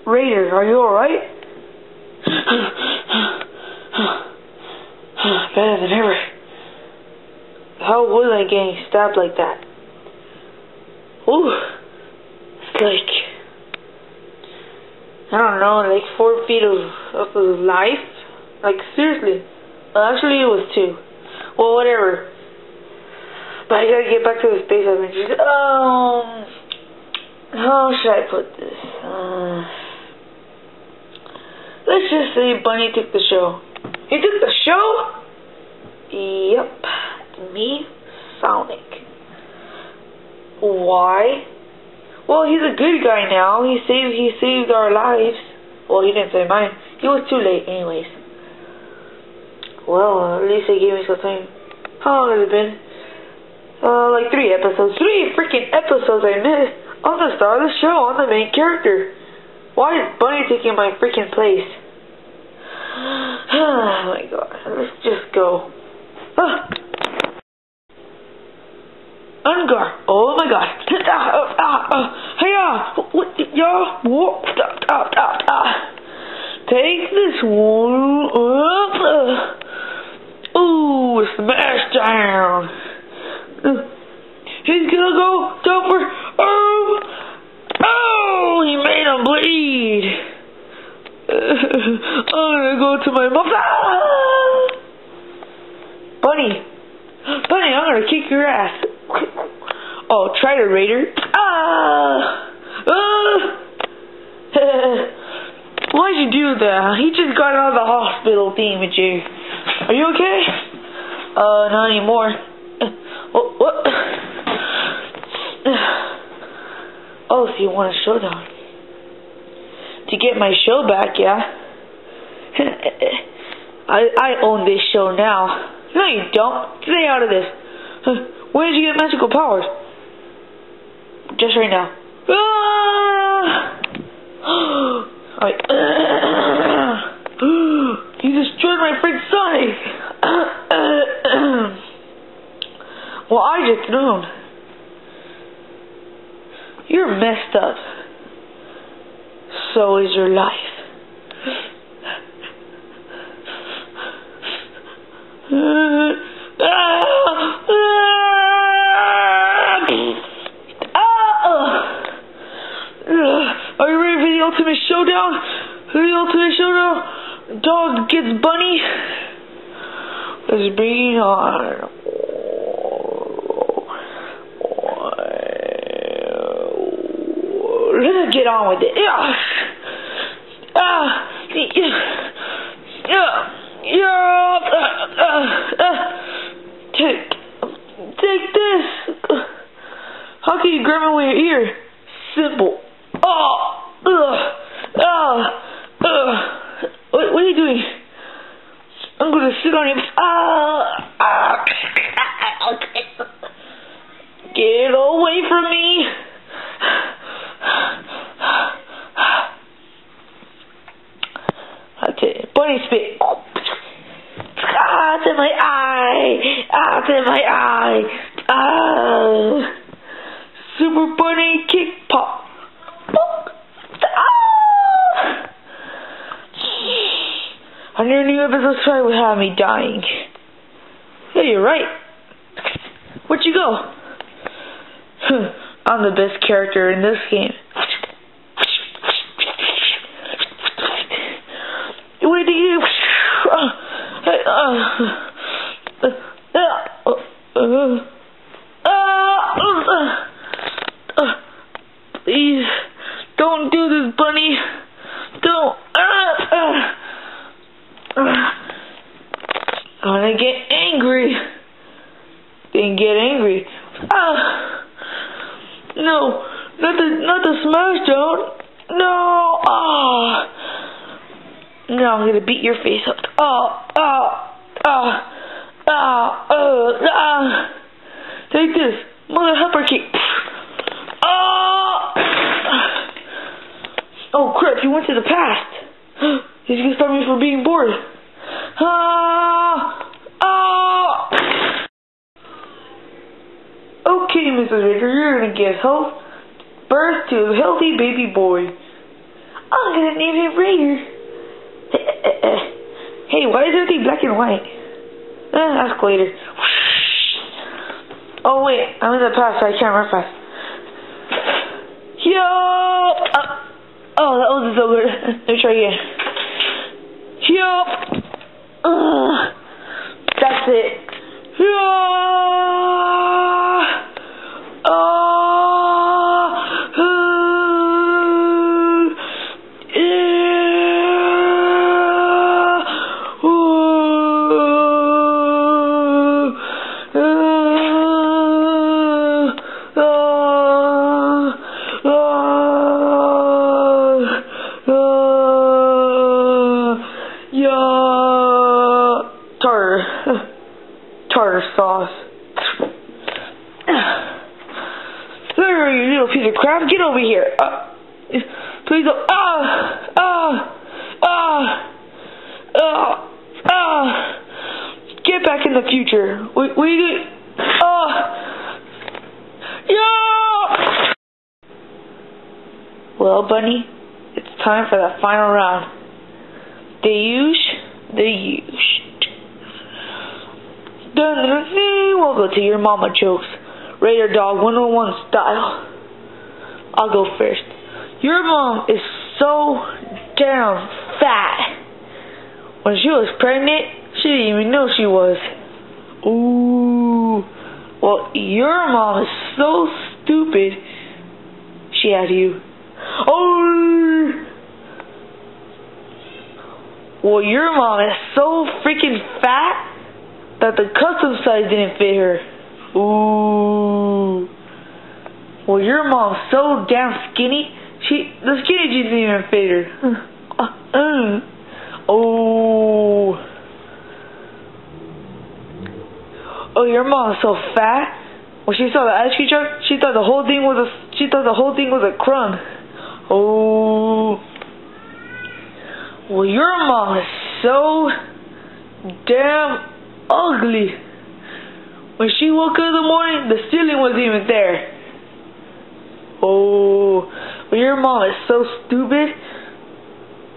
Raider, are you alright? Better than ever. How was I getting stabbed like that? Ooh. It's like, I don't know, like 4 feet of life? Like, seriously. Well, actually, it was 2. Well, whatever. But I gotta get back to the space adventures. How should I put this? Let's just say Bunny took the show. He took the show? Yep. Me, Sonic. Why? Well, he's a good guy now. He saved our lives. Well, he didn't save mine. He was too late, anyways. Well, at least they gave me some time. How long has it been? Like 3 episodes. 3 freaking episodes I missed. I'm the star of the show. I'm the main character. Why is Bunny taking my freaking place? Oh my god. Let's just go. Ungar. Oh my god. Take this one. Ooh, smash down. He's gonna go down for. Oh, he made him bleed. I'm gonna go to my mom. Bunny, I'm gonna kick your ass. Oh, try it, Raider. Why'd you do that? He just got out of the hospital thingamajig. Are you okay? Not anymore. What? Oh, so you want a showdown? To get my show back, yeah? I own this show now. No, you don't. Stay out of this. When did you get magical powers? Just right now. You destroyed my friend Sonic. Well, I just known. You're messed up. So is your life. Are you ready for the ultimate showdown? The ultimate showdown? Dog gets Bunny. Let's bring it on. Let's get on with it. Take this. How can you grab me with your ear? Simple. What are you doing? I'm gonna sit on him. Get away from me. That's it. Bunny spit. It's in my eye. It's in my eye. Super Bunny kick pop. I never knew episode 5 would have me dying. Yeah, you're right. Where'd you go? I'm the best character in this game. What do you? Please, don't do this, Bunny. Don't. I'm gonna get angry. Then get angry. No, not the smash down. No. Now I'm gonna beat your face up. Take this, mother helper kick. Oh crap! He went to the past. He's gonna stop me from being bored. Okay, Mrs. Raker, you're gonna give birth to a healthy baby boy. I'm gonna name him Raider. Hey, why is everything black and white? Ask later. Oh wait, I'm in the past, so I can't run fast. Yo! Oh, that wasn't so good. Let me try again. Yo! That's it. Tartar sauce. There, you little piece of crap. Get over here. Please don't. Get back in the future. What are you doing? Yeah! Well, Bunny, it's time for the final round. Welcome to your mama jokes. Raider Dog 101 style. I'll go first. Your mom is so damn fat. When she was pregnant, she didn't even know she was. Ooh. Well, your mom is so stupid, she had you. Oh. Well, your mom is so freaking fat that the custom size didn't fit her. Ooh. Well, your mom's so damn skinny, the skinny jeans didn't even fit her. Oh. Oh, your mom's so fat. When she saw the ice cream truck, she thought the whole thing was a crumb. Oh. Well, your mom is so damn ugly. When she woke up in the morning, the ceiling wasn't even there. Oh, well, your mom is so stupid.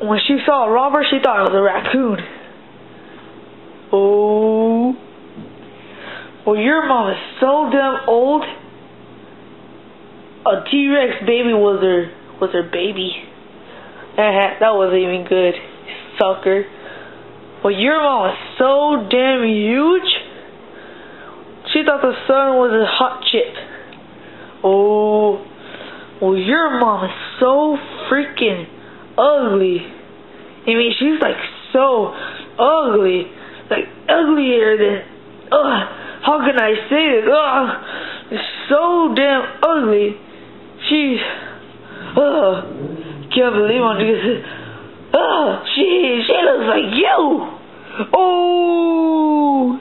When she saw a robber, she thought it was a raccoon. Oh, well, your mom is so damn old. A T-Rex baby was her baby. That wasn't even good, sucker. Well, your mom is so damn huge. She thought the sun was a hot chip. Oh, well, your mom is so freaking ugly. I mean, she's like so ugly, like uglier than. How can I say this? It's so damn ugly. She. Can't believe I'm doing this. She looks like you. Oh.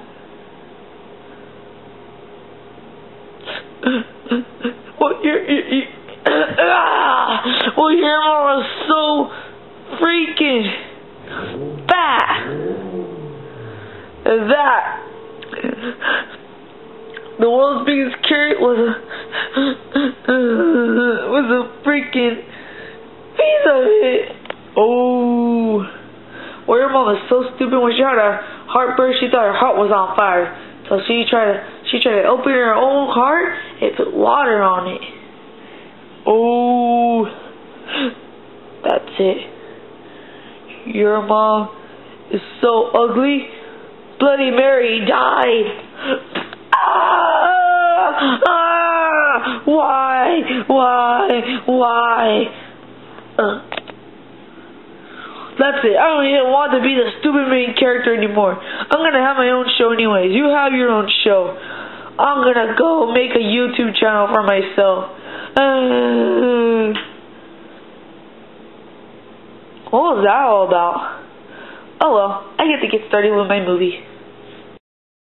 Well, your mom is so freaking fat. That the world's biggest carrot was a freaking piece of it. Oh. Well, your mom is so stupid. When she had a heartburst, she thought her heart was on fire. So she tried to open her own heart and put water on it. Oh, that's it. Your mom is so ugly. Bloody Mary died. Why? That's it. I don't even want to be the stupid main character anymore. I'm gonna have my own show anyways. You have your own show. I'm gonna go make a YouTube channel for myself. What was that all about? Oh well, I get to get started with my movie.